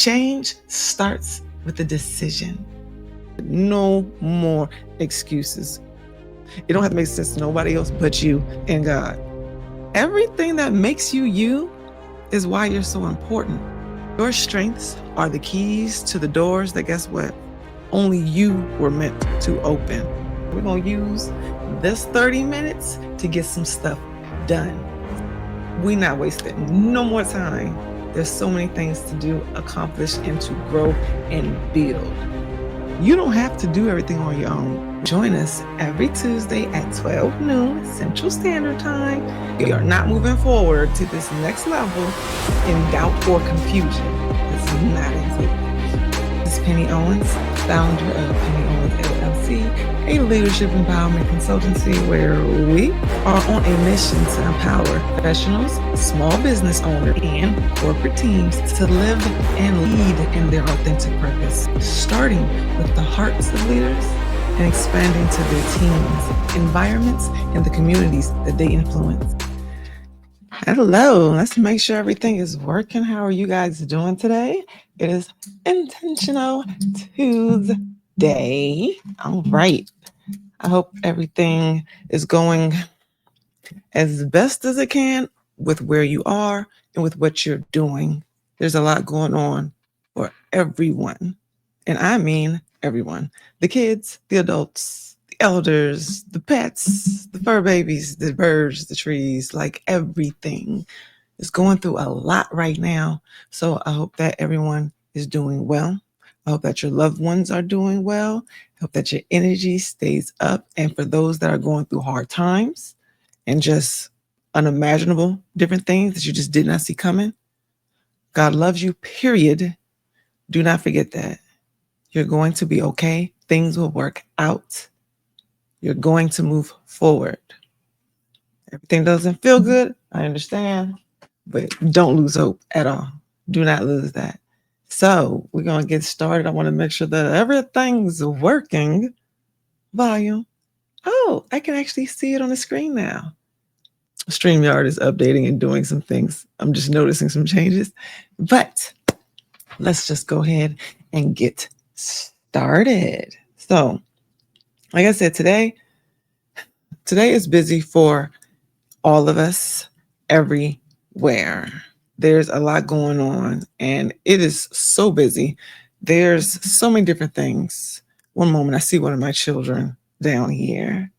Change starts with a decision. No more excuses. It don't have to make sense to nobody else but you and God. Everything that makes you you is why you're so important. Your strengths are the keys to the doors that, guess what? Only you were meant to open. We're going to use this 30 minutes to get some stuff done. We're not wasting no more time. There's so many things to do, accomplish, and to grow and build. You don't have to do everything on your own. Join us every Tuesday at 12 noon Central Standard Time. We are not moving forward to this next level in doubt or confusion. This is not included. This is Pennie Owens, founder of Pennie Owens LLC, a leadership empowerment consultancy where we are on a mission to empower professionals, small business owners, and corporate teams to live and lead in their authentic purpose, starting with the hearts of leaders and expanding to their teams, environments, and the communities that they influence. Hello, let's make sure everything is working. How are you guys doing today? It is Intentional Tuesday. All right. I hope everything is going as best as it can with where you are and with what you're doing. There's a lot going on for everyone. And I mean everyone. The kids, the adults, the elders, the pets, the fur babies, the birds, the trees, like everything is going through a lot right now. So I hope that everyone is doing well. I hope that your loved ones are doing well. I hope that your energy stays up. And for those that are going through hard times and just unimaginable different things that you just did not see coming, God loves you, period. Do not forget that. You're going to be okay. Things will work out. You're going to move forward. Everything doesn't feel good. I understand. But don't lose hope at all. Do not lose that. So we're going to get started. I want to make sure that everything's working. Volume. Oh, I can actually see it on the screen now. StreamYard is updating and doing some things. I'm just noticing some changes. But let's just go ahead and get started. So, like I said, today is busy for all of us everywhere. There's a lot going on and it is so busy. There's so many different things. One moment, I see one of my children down here.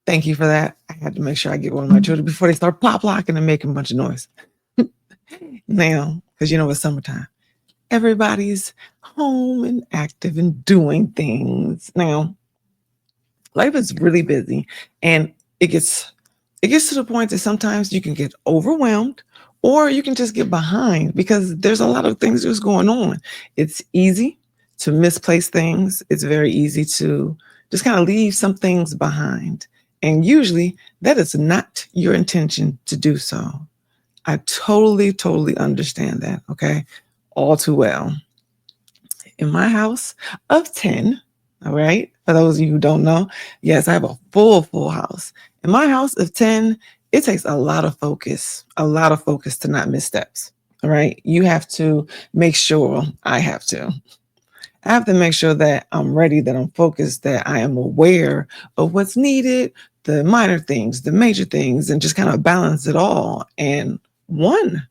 Thank you for that. I had to make sure I get one of my children before they start pop locking and making a bunch of noise. Now, because it's summertime. Everybody's home and active and doing things. Now, life is really busy and it gets to the point that sometimes you can get overwhelmed or you can just get behind because there's a lot of things that's going on. It's easy to misplace things. It's very easy to just kind of leave some things behind. And usually that is not your intention to do so. I totally understand that, okay? All too well. In my house of 10, all right, for those of you who don't know, yes, I have a full house. In my house of 10, it takes a lot of focus to not miss steps, all right? You have to make sure, I have to make sure that I'm ready, that I'm focused, that I am aware of what's needed, the minor things, the major things, and just kind of balance it all. And one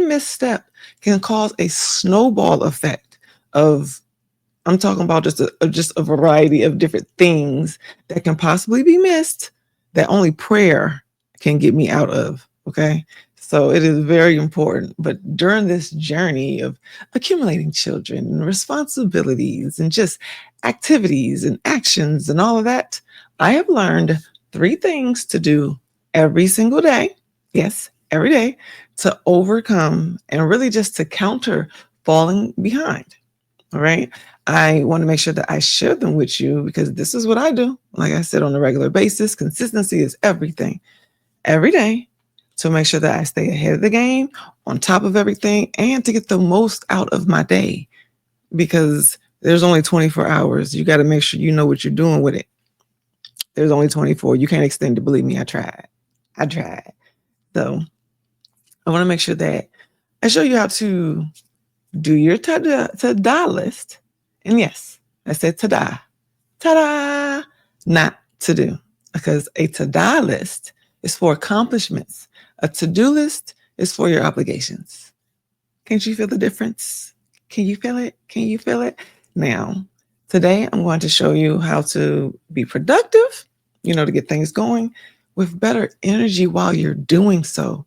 misstep can cause a snowball effect of, I'm talking about just a variety of different things that can possibly be missed that only prayer can get me out of, okay? So it is very important. But during this journey of accumulating children and responsibilities and just activities and actions and all of that, I have learned 3 things to do every single day. Yes, every day, to overcome and really just to counter falling behind. All right. I want to make sure that I share them with you because this is what I do. Like I said, on a regular basis, consistency is everything. Every day to make sure that I stay ahead of the game, on top of everything, and to get the most out of my day. Because There's only 24 hours. You got to make sure you know what you're doing with it. There's only 24. You can't extend it. Believe me, I tried. I tried. So I want to make sure that I show you how to do your TaDa list. And yes, I said TaDa. Ta-da! Not to do. Because a TaDa list is for accomplishments. A to-do list is for your obligations. Can't you feel the difference? Can you feel it? Can you feel it? Now, today I'm going to show you how to be productive, to get things going with better energy while you're doing so.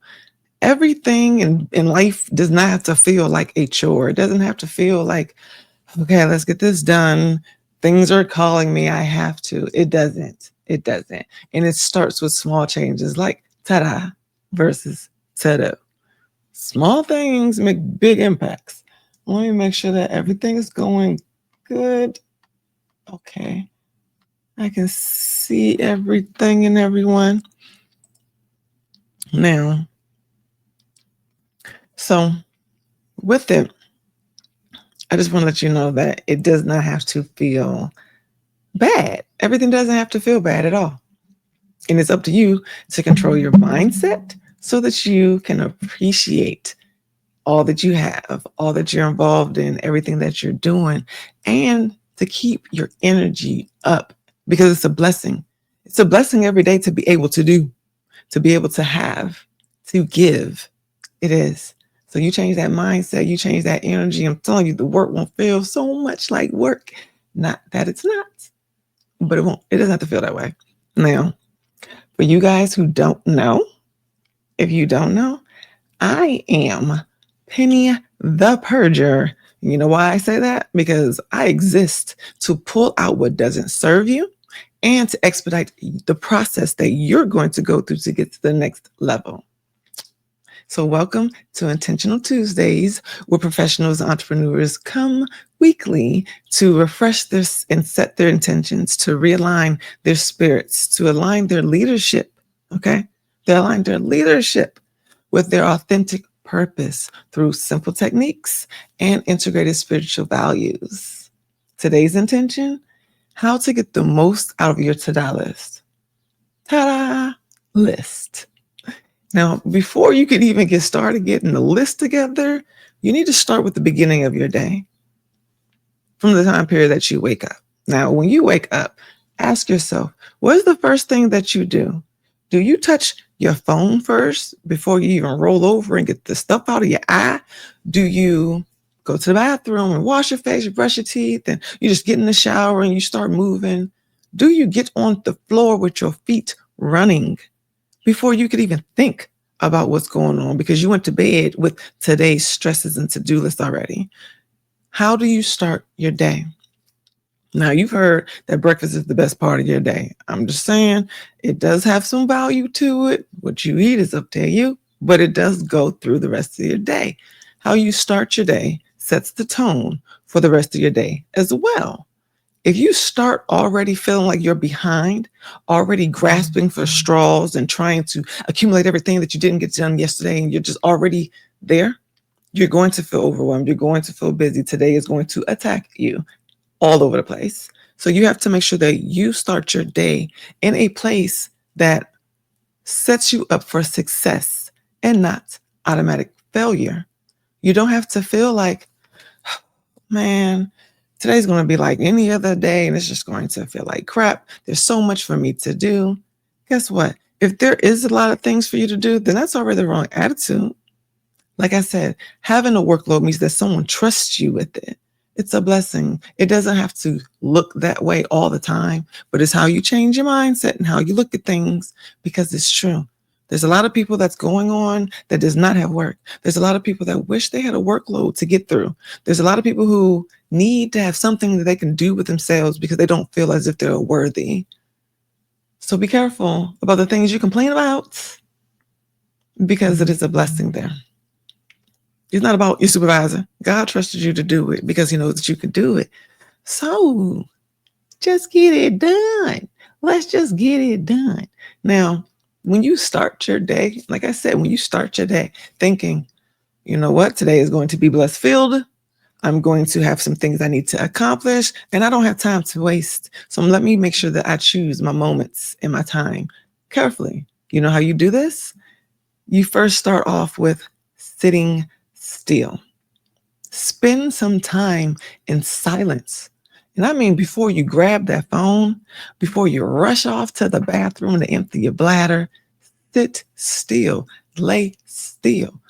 Everything in life does not have to feel like a chore. It doesn't have to feel like, okay, let's get this done. Things are calling me. I have to. It doesn't. It doesn't. And it starts with small changes like ta-da versus ta-da. Small things make big impacts. Let me make sure that everything is going good. Okay. I can see everything and everyone. Now, so with it, I just want to let you know that it does not have to feel bad. Everything doesn't have to feel bad at all. And it's up to you to control your mindset so that you can appreciate all that you have, all that you're involved in, everything that you're doing, and to keep your energy up because it's a blessing. It's a blessing every day to be able to do, to be able to have, to give. It is. So you change that mindset, you change that energy. I'm telling you, the work won't feel so much like work. Not that it's not, but it won't. It doesn't have to feel that way. Now, for you guys who don't know, if you don't know, I am Pennie the Purger. You know why I say that? Because I exist to pull out what doesn't serve you and to expedite the process that you're going to go through to get to the next level. So welcome to Intentional Tuesdays, where professionals and entrepreneurs come weekly to refresh this and set their intentions, to realign their spirits, to align their leadership, okay? They align their leadership with their authentic purpose through simple techniques and integrated spiritual values. Today's intention, how to get the most out of your TaDa list. TaDa list. Now, before you can even get started getting the list together, you need to start with the beginning of your day, from the time period that you wake up. Now, when you wake up, ask yourself, what is the first thing that you do? Do you touch your phone first before you even roll over and get the stuff out of your eye? Do you go to the bathroom and wash your face, you brush your teeth, and you just get in the shower and you start moving? Do you get on the floor with your feet running before you could even think about what's going on because you went to bed with today's stresses and to-do list already? How do you start your day? Now, you've heard that breakfast is the best part of your day. I'm just saying it does have some value to it. What you eat is up to you, but it does go through the rest of your day. How you start your day sets the tone for the rest of your day as well. If you start already feeling like you're behind, already grasping for straws and trying to accumulate everything that you didn't get done yesterday, and you're just already there, you're going to feel overwhelmed. You're going to feel busy. Today is going to attack you all over the place. So you have to make sure that you start your day in a place that sets you up for success and not automatic failure. You don't have to feel like, man, today's going to be like any other day and it's just going to feel like crap. There's so much for me to do. Guess what? If there is a lot of things for you to do, then that's already the wrong attitude. Like I said, having a workload means that someone trusts you with it. It's a blessing. It doesn't have to look that way all the time, but it's how you change your mindset and how you look at things, because it's true. There's a lot of people that's going on that does not have work. There's a lot of people that wish they had a workload to get through. There's a lot of people who need to have something that they can do with themselves because they don't feel as if they're worthy. So be careful about the things you complain about, because it is a blessing there. It's not about your supervisor. God trusted you to do it because he knows that you can do it. So just get it done. Let's just get it done. Now, when you start your day, like I said, when you start your day thinking, you know what, today is going to be blessed filled, I'm going to have some things I need to accomplish, and I don't have time to waste. So let me make sure that I choose my moments and my time carefully. You know how you do this? You first start off with sitting still. Spend some time in silence. And I mean, before you grab that phone, before you rush off to the bathroom to empty your bladder, sit still, lay still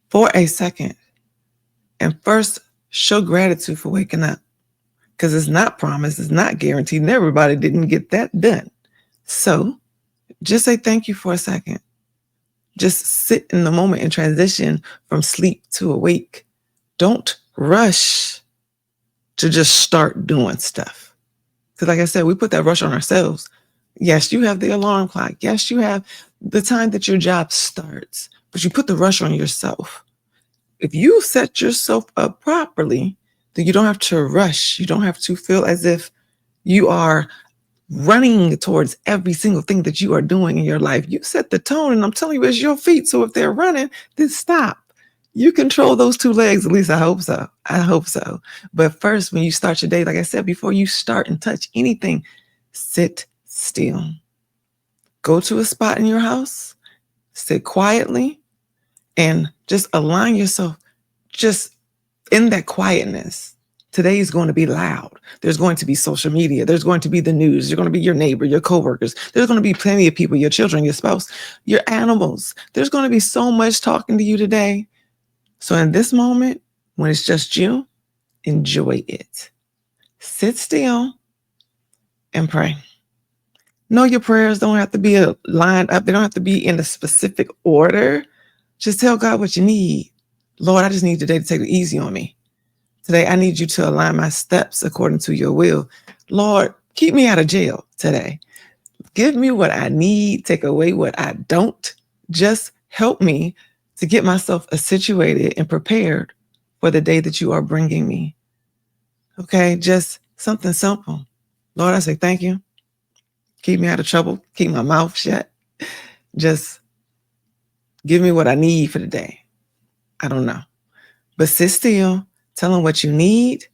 for a second. And first, show gratitude for waking up, because it's not promised, it's not guaranteed, and everybody didn't get that done. So just say thank you for a second. Just sit in the moment and transition from sleep to awake. Don't rush to just start doing stuff. Because like I said, we put that rush on ourselves. Yes, you have the alarm clock. Yes, you have the time that your job starts, but you put the rush on yourself. If you set yourself up properly, then you don't have to rush. You don't have to feel as if you are running towards every single thing that you are doing in your life. You set the tone, and I'm telling you, it's your feet. So if they're running, then stop. You control those two legs. At least I hope so. I hope so. But first, when you start your day, like I said, before you start and touch anything, sit still. Go to a spot in your house, sit quietly, and just align yourself just in that quietness. Today is going to be loud. There's going to be social media. There's going to be the news. There's going to be your neighbor, your coworkers. There's going to be plenty of people, your children, your spouse, your animals. There's going to be so much talking to you today. So in this moment, when it's just you, enjoy it. Sit still and pray. No, your prayers don't have to be lined up. They don't have to be in a specific order. Just tell God what you need. Lord, I just need today to take it easy on me. Today, I need you to align my steps according to your will. Lord, keep me out of jail today. Give me what I need. Take away what I don't. Just help me to get myself situated and prepared for the day that you are bringing me. Okay, just something simple. Lord, I say thank you. Keep me out of trouble. Keep my mouth shut. Just give me what I need for the day. I don't know. But sit still. Tell them what you need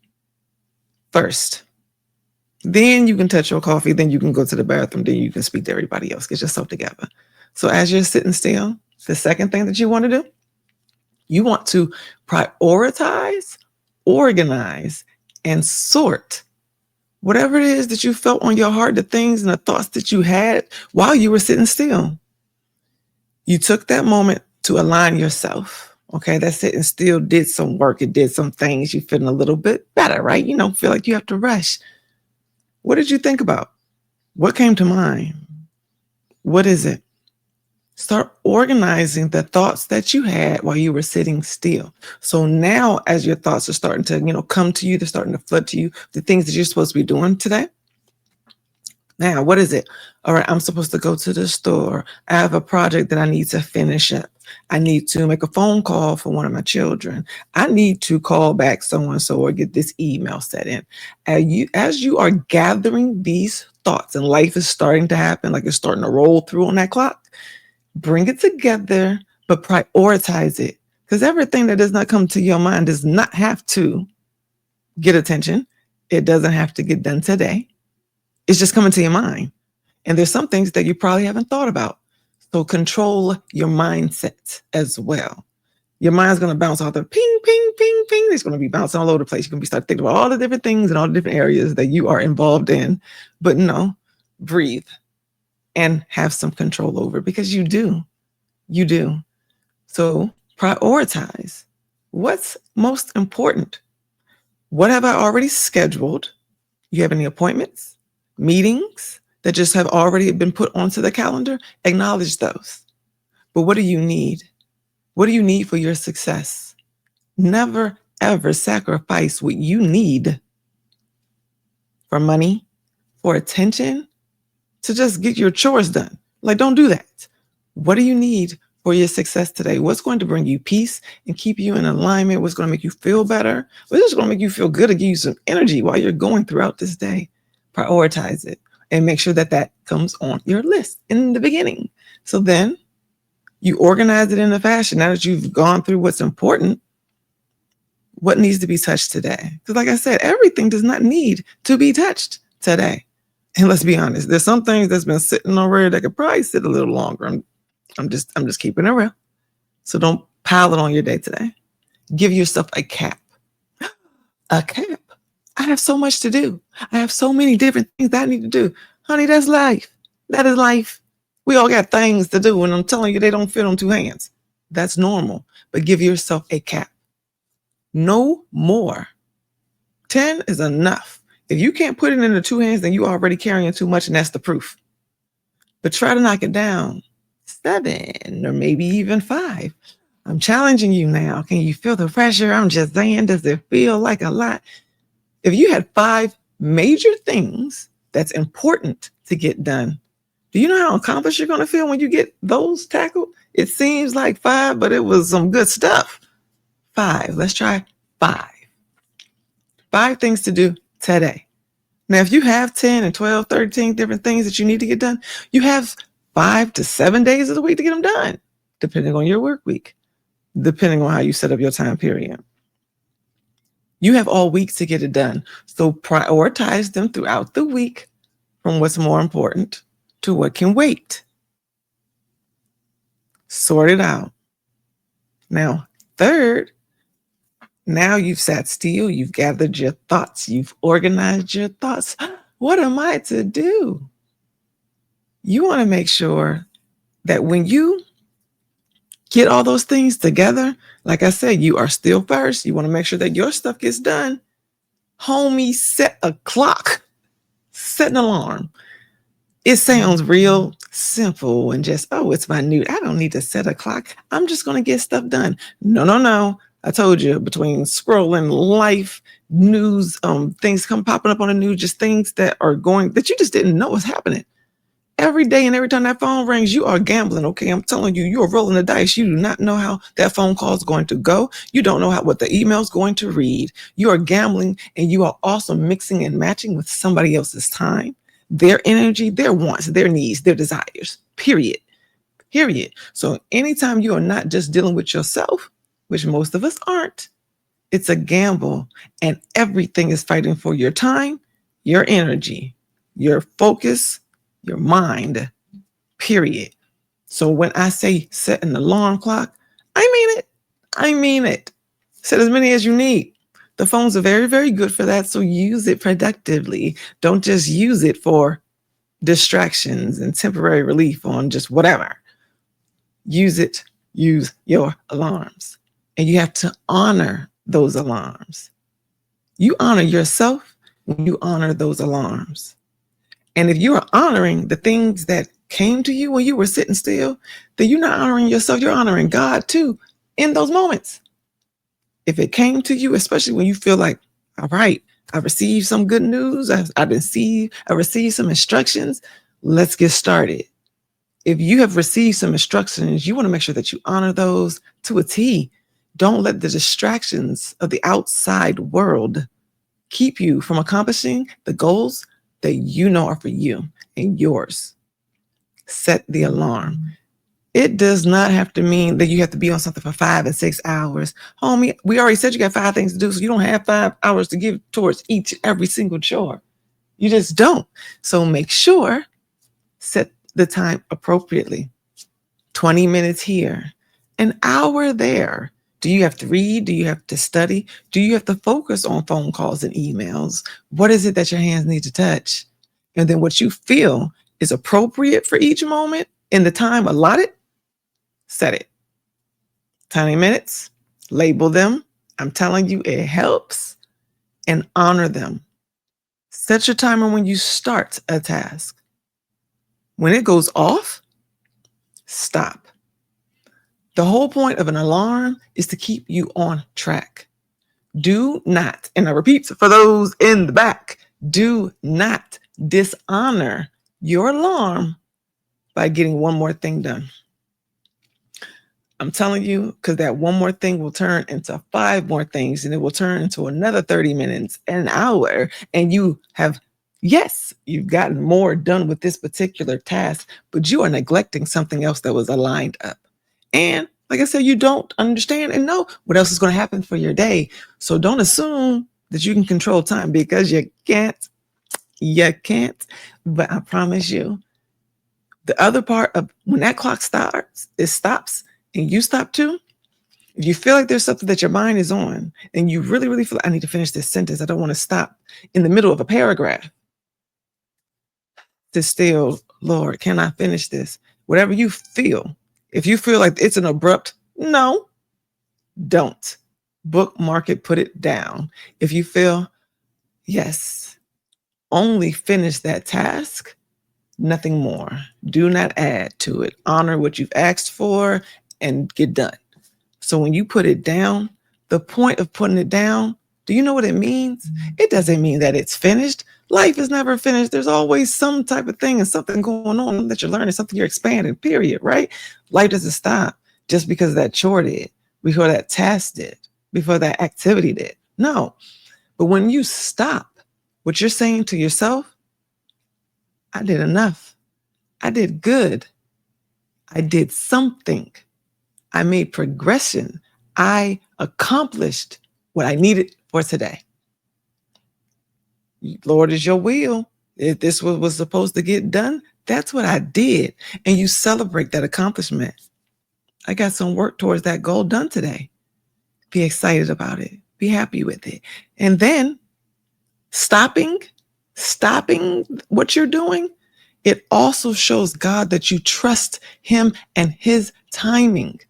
first. Then you can touch your coffee. Then you can go to the bathroom. Then you can speak to everybody else. Get yourself together. So as you're sitting still, the second thing that you want to do, you want to prioritize, organize, and sort whatever it is that you felt on your heart, the things and the thoughts that you had while you were sitting still. You took that moment to align yourself. Okay, that sitting still did some work. It did some things. You're feeling a little bit better, right? You don't feel like you have to rush. What did you think about? What came to mind? What is it? Start organizing the thoughts that you had while you were sitting still. So now as your thoughts are starting to, come to you, they're starting to flood to you, the things that you're supposed to be doing today. Now, what is it? All right, I'm supposed to go to the store. I have a project that I need to finish up. I need to make a phone call for one of my children. I need to call back so-and-so or get this email set in. As you are gathering these thoughts and life is starting to happen, like it's starting to roll through on that clock, bring it together, but prioritize it. Because everything that does not come to your mind does not have to get attention. It doesn't have to get done today. It's just coming to your mind. And there's some things that you probably haven't thought about. So control your mindset as well. Your mind's going to bounce off the ping, ping, ping, ping. It's going to be bouncing all over the place. You're going to start thinking about all the different things and all the different areas that you are involved in. But no, breathe and have some control over it, because you do. You do. So prioritize. What's most important? What have I already scheduled? You have any appointments, meetings that just have already been put onto the calendar? Acknowledge those. But what do you need? What do you need for your success? Never, ever sacrifice what you need for money, for attention, to just get your chores done. Like, don't do that. What do you need for your success today? What's going to bring you peace and keep you in alignment? What's going to make you feel better? What's just going to make you feel good and give you some energy while you're going throughout this day? Prioritize it and make sure that that comes on your list in the beginning. So then you organize it in a fashion. Now that you've gone through what's important, What needs to be touched today? Because like I said, everything does not need to be touched today. And let's be honest, there's some things that's been sitting already that could probably sit a little longer. I'm just keeping it real. So don't pile it on your day today. Give yourself a cap. A cap. I have so much to do. I have so many different things that I need to do. Honey, that's life. That is life. We all got things to do, and I'm telling you, they don't fit on two hands. That's normal. But give yourself a cap. No more. 10 is enough. If you can't put it into two hands, then you're already carrying too much, and that's the proof. But try to knock it down. 7 or maybe even 5. I'm challenging you now. Can you feel the pressure? I'm just saying, does it feel like a lot? If you had 5 major things that's important to get done, do you know how accomplished you're going to feel when you get those tackled? It seems like 5, but it was some good stuff. 5. Let's try 5. 5 things to do today. Now, if you have 10 and 12, 13 different things that you need to get done, you have 5 to 7 days of the week to get them done, depending on your work week, depending on how you set up your time period. You have all week to get it done. So prioritize them throughout the week from what's more important to what can wait. Sort it out. Now, third, now you've sat still, you've gathered your thoughts, you've organized your thoughts. What am I to do? You want to make sure that when you get all those things together, like I said, you are still first. You want to make sure that your stuff gets done. Homie, set a clock. Set an alarm. It sounds real simple and just, oh, it's minute. I don't need to set a clock. I'm just going to get stuff done. No. I told you, between scrolling, life, news, things come popping up on the news, just things that are going, that you just didn't know was happening. Every day and every time that phone rings, you are gambling, okay? I'm telling you, you are rolling the dice. You do not know how that phone call is going to go. You don't know what the email is going to read. You are gambling, and you are also mixing and matching with somebody else's time, their energy, their wants, their needs, their desires, period. So anytime you are not just dealing with yourself, which most of us aren't, it's a gamble, and everything is fighting for your time, your energy, your focus, your mind, period. So when I say set an alarm clock, I mean it. Set as many as you need. The phones are very, very good for that, so use it productively. Don't just use it for distractions and temporary relief on just whatever. Use your alarms. And you have to honor those alarms. You honor yourself when you honor those alarms. And if you are honoring the things that came to you when you were sitting still, then you're not honoring yourself, you're honoring God too in those moments. If it came to you, especially when you feel like, all right, I received some good news, I received some instructions, let's get started. If you have received some instructions, you want to make sure that you honor those to a T. Don't let the distractions of the outside world keep you from accomplishing the goals that you know are for you and yours. Set the alarm. It does not have to mean that you have to be on something for 5 and 6 hours. Homie, we already said you got 5 things to do, so you don't have 5 hours to give towards every single chore. You just don't. So make sure, set the time appropriately. 20 minutes here, an hour there. Do you have to read? Do you have to study? Do you have to focus on phone calls and emails? What is it that your hands need to touch? And then what you feel is appropriate for each moment in the time allotted, set it. 20 minutes, label them. I'm telling you, it helps, and honor them. Set your timer when you start a task. When it goes off, stop. The whole point of an alarm is to keep you on track. Do not, and I repeat for those in the back, do not dishonor your alarm by getting one more thing done. I'm telling you, because that one more thing will turn into 5 more things, and it will turn into another 30 minutes, an hour, and you have, yes, you've gotten more done with this particular task, but you are neglecting something else that was aligned up. And Like I said, you don't understand and know what else is going to happen for your day. So don't assume that you can control time, because you can't. You can't. But I promise you, the other part of when that clock starts, it stops and you stop too. If you feel like there's something that your mind is on and you really, really feel like, I need to finish this sentence, I don't want to stop in the middle of a paragraph to still, Lord, can I finish this? Whatever you feel, if you feel like it's an abrupt no, don't. Bookmark it, put it down. If you feel, yes, only finish that task, nothing more. Do not add to it. Honor what you've asked for and get done. So when you put it down, the point of putting it down, do you know what it means? It doesn't mean that it's finished. Life is never finished. There's always some type of thing and something going on that you're learning, something you're expanding, period, right? Life doesn't stop just because that chore did, before that task did, before that activity did. No. But when you stop, what you're saying to yourself, I did enough. I did good. I did something. I made progression. I accomplished what I needed for today. Lord, is your will. If this was supposed to get done, that's what I did. And you celebrate that accomplishment. I got some work towards that goal done today. Be excited about it. Be happy with it. And then stopping what you're doing, it also shows God that you trust him and his timing.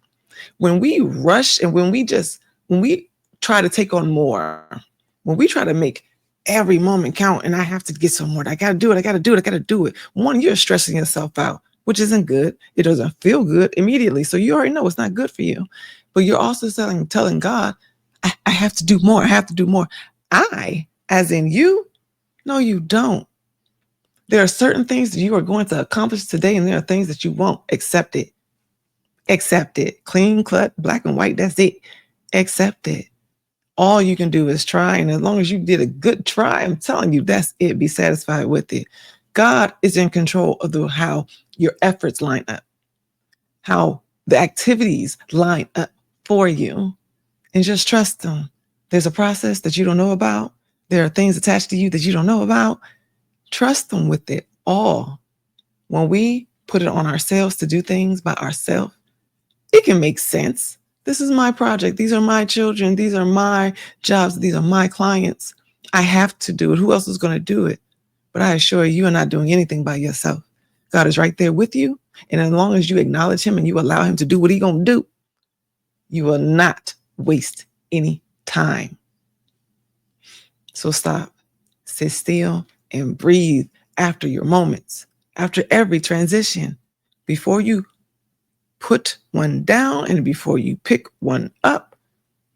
When we rush and when we try to take on more, when we try to make every moment count and I have to get somewhere, I got to do it. One, you're stressing yourself out, which isn't good. It doesn't feel good immediately. So you already know it's not good for you. But you're also telling God, I have to do more. I have to do more. I, as in you, no, you don't. There are certain things that you are going to accomplish today, and there are things that you won't. Accept it. Accept it. Clean, cut, black and white, that's it. Accept it. All you can do is try, and as long as you did a good try, I'm telling you, that's it. Be satisfied with it. God is in control of how your efforts line up, how the activities line up for you, and just trust him. There's a process that you don't know about. There are things attached to you that you don't know about. Trust him with it all. When we put it on ourselves to do things by ourselves, it can make sense. This is my project. These are my children. These are my jobs. These are my clients. I have to do it. Who else is going to do it? But I assure you, are not doing anything by yourself. God is right there with you. And as long as you acknowledge him and you allow him to do what he's going to do, you will not waste any time. So stop, sit still, and breathe after your moments, after every transition, before you put one down and before you pick one up.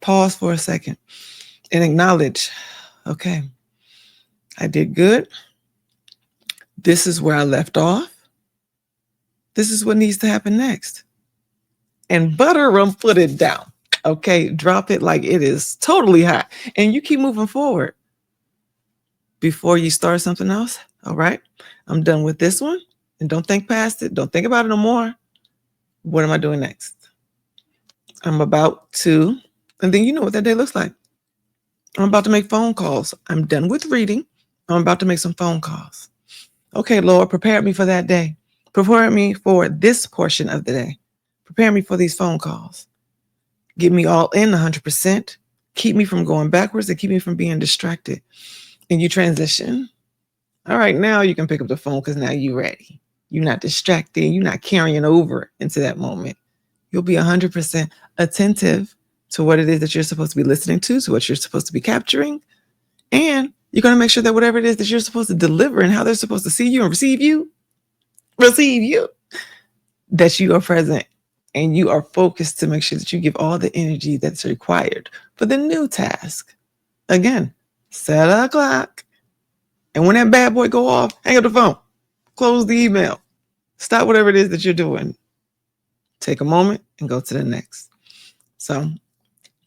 Pause for a second and acknowledge, okay, I did good. This is where I left off. This is what needs to happen next. And butter them, put it down. Okay, drop it like it is totally hot. And you keep moving forward. Before you start something else, all right, I'm done with this one. And don't think past it. Don't think about it no more. What am I doing next? I'm about to, and then you know what that day looks like. I'm about to make phone calls. I'm done with reading. I'm about to make some phone calls. Okay, Lord, prepare me for that day. Prepare me for this portion of the day. Prepare me for these phone calls. Get me all in 100%. Keep me from going backwards and keep me from being distracted. And you transition. All right, now you can pick up the phone because now you're ready. You're not distracted. You're not carrying over into that moment. You'll be 100% attentive to what it is that you're supposed to be listening to what you're supposed to be capturing. And you're going to make sure that whatever it is that you're supposed to deliver and how they're supposed to see you and receive you, that you are present and you are focused to make sure that you give all the energy that's required for the new task. Again, set a clock. And when that bad boy go off, hang up the phone, close the email, stop whatever it is that you're doing. Take a moment and go to the next. So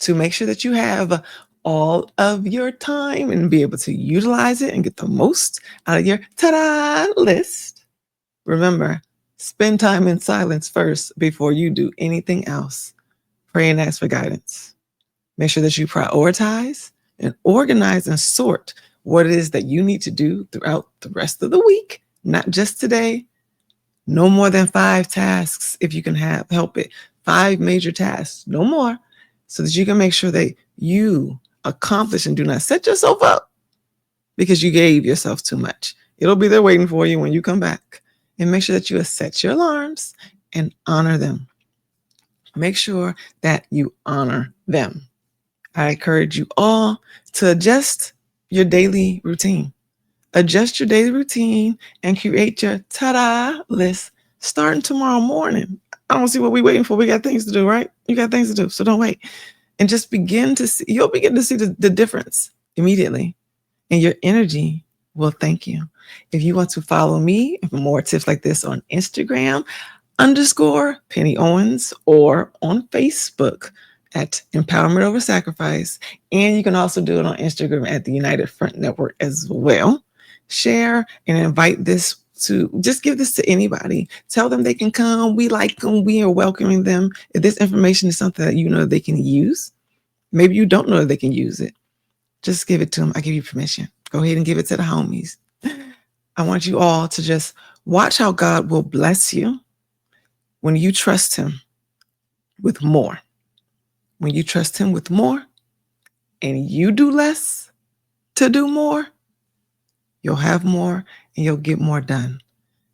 to make sure that you have all of your time and be able to utilize it and get the most out of your TaDa list, remember, spend time in silence first before you do anything else. Pray and ask for guidance. Make sure that you prioritize and organize and sort what it is that you need to do throughout the rest of the week, not just today. No more than 5 tasks if you can help it. 5 major tasks, no more, so that you can make sure that you accomplish and do not set yourself up because you gave yourself too much. It'll be there waiting for you when you come back. And make sure that you set your alarms and honor them. Make sure that you honor them. I encourage you all to adjust your daily routine. Adjust your daily routine and create your TaDa list starting tomorrow morning. I don't see what we're waiting for. We got things to do, right? You got things to do, so don't wait. And just begin to see, you'll begin to see the difference immediately. And your energy will thank you. If you want to follow me for more tips like this on Instagram, _Pennie Owens, or on Facebook at Empowerment Over Sacrifice. And you can also do it on Instagram at the United Front Network as well. Share and invite this to, just give this to anybody. Tell them they can come. We like them. We are welcoming them. If this information is something that you know they can use, maybe you don't know that they can use it, just give it to them. I give you permission. Go ahead and give it to the homies. I want you all to just watch how God will bless you when you trust him with more. When you trust him with more and you do less to do more, you'll have more and you'll get more done.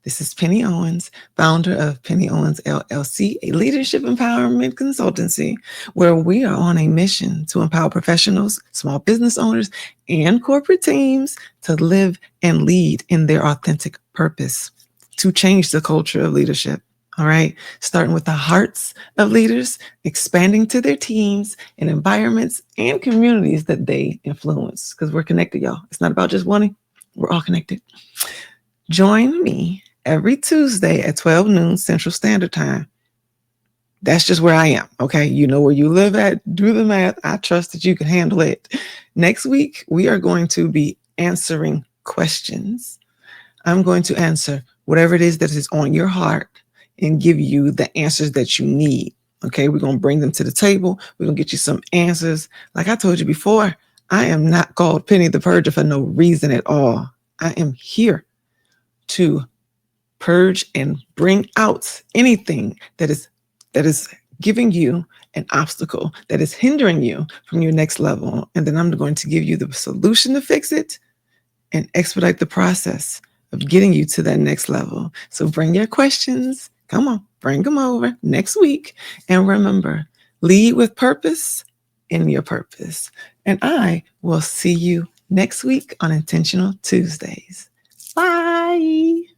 This is Pennie Owens, founder of Pennie Owens LLC, a leadership empowerment consultancy where we are on a mission to empower professionals, small business owners, and corporate teams to live and lead in their authentic purpose, to change the culture of leadership. All right, starting with the hearts of leaders, expanding to their teams and environments and communities that they influence, because we're connected, y'all. It's not about just wanting, we're all connected. Join me every Tuesday at 12 noon Central Standard Time. That's just where I am, okay? You know where you live at, do the math. I trust that you can handle it. Next week, we are going to be answering questions. I'm going to answer whatever it is that is on your heart and give you the answers that you need. Okay, we're going to bring them to the table. We're going to get you some answers. Like I told you before, I am not called Pennie the Purger for no reason at all. I am here to purge and bring out anything that is giving you an obstacle, that is hindering you from your next level. And then I'm going to give you the solution to fix it and expedite the process of getting you to that next level. So bring your questions. Come on, bring them over next week. And remember, lead with purpose in your purpose. And I will see you next week on Intentional Tuesdays. Bye.